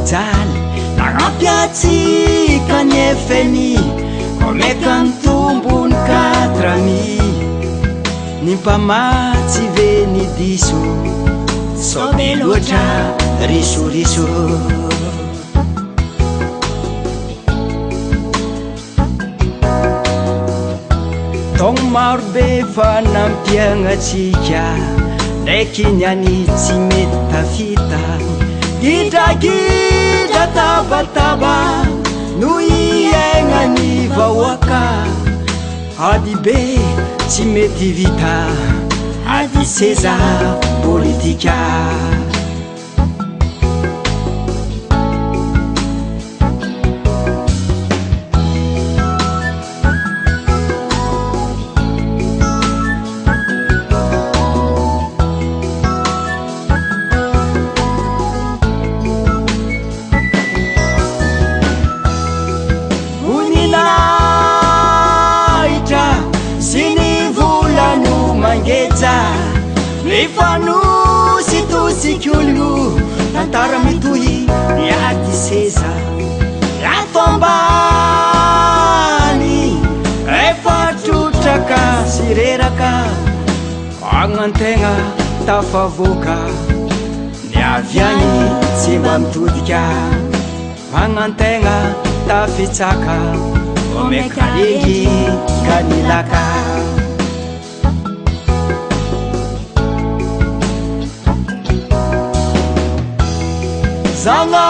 mijaly nagnapiatsika ny efeny komeka ny tombony 4 ny mpamatsy ve ny diso sobe loatra risoriso togno marobe fa nampiagnatsika ndraiky niany tsy mety tafita gidragidra tabataba no iaigna ny vahoaka ady be tsy mety vita ady seza politika mifanosy tosik'ologno tantara mitohy niady seza atoambany efa trotraka sy reraka agnantegna tafavoaka niavy agny tsy mba mitodika agnantegna tafitsaka omekalengy kanilaka Zanari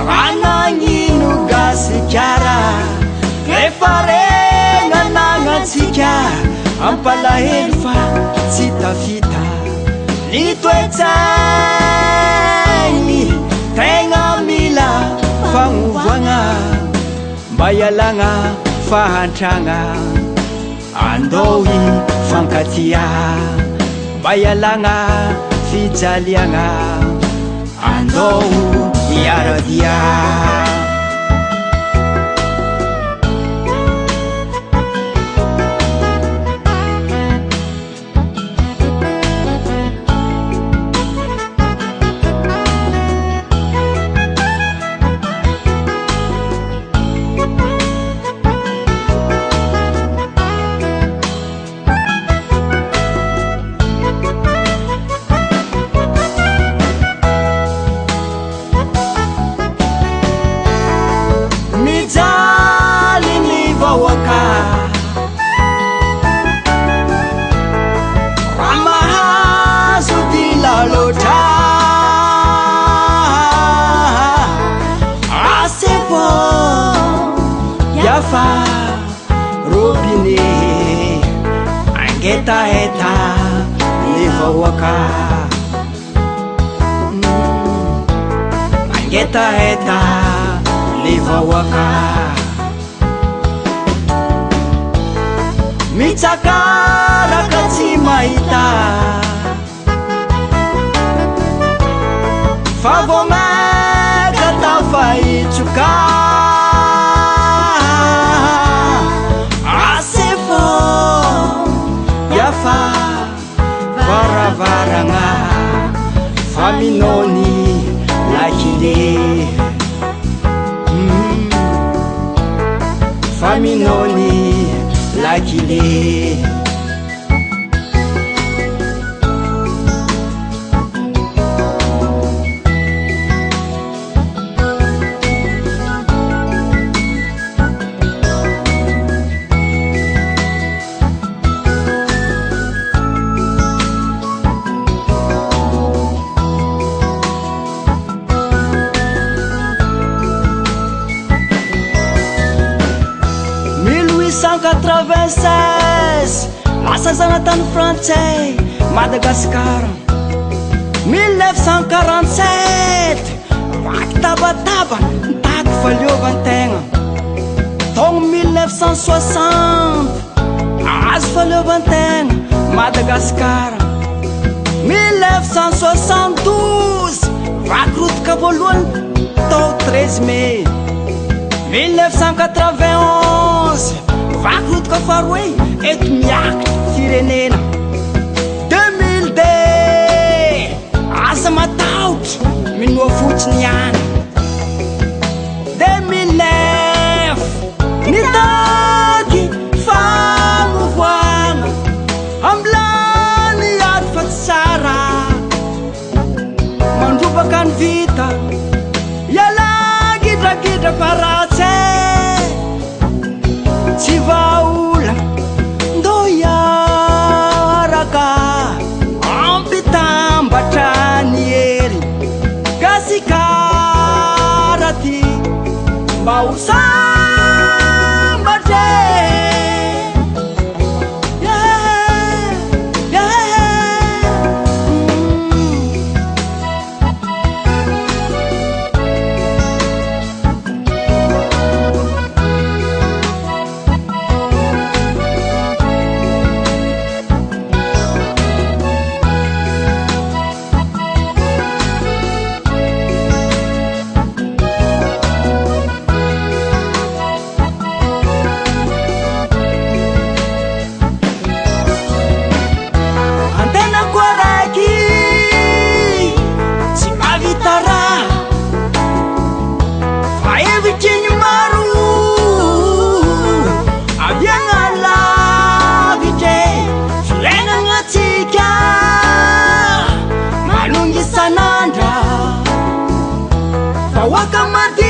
ranagnino gasikara efaregna nagnatsika ampalahelo fa tsy tafita ny toetsaigny tegna mila fagnovoagna mba ialagna fahantragna andohy fankatia mba ialagna fijaliagna andoho iaradia ramahazo dilalotra asepo yafa robine angetaeta nivahoaka angetaeta nivahoaka mitsakaraka tsy mahita fa vomeka tafaitsoka asefo yafa varavaragna fa minony lakile fa minony lakile lasa zanatany frantsay Madagascar 1947 vaky tabataba nitaky faleovantegna togno 1960 azo faleovantegna Madagascar 1972 vaky rotoka voalohany tao 13 mai 1991 vaky rotoka faharoe eto miakatra firenena 2002 asa mataotry minoa fotsiny ihany de milef nitaky famovoagna ambilany ady fa tsy tsara mandrovaka ny vita ialagidrakidra paratsy tsy vaola ndo iaraka ampitambatra ny hery gasikaraty mba ho sambatre Waka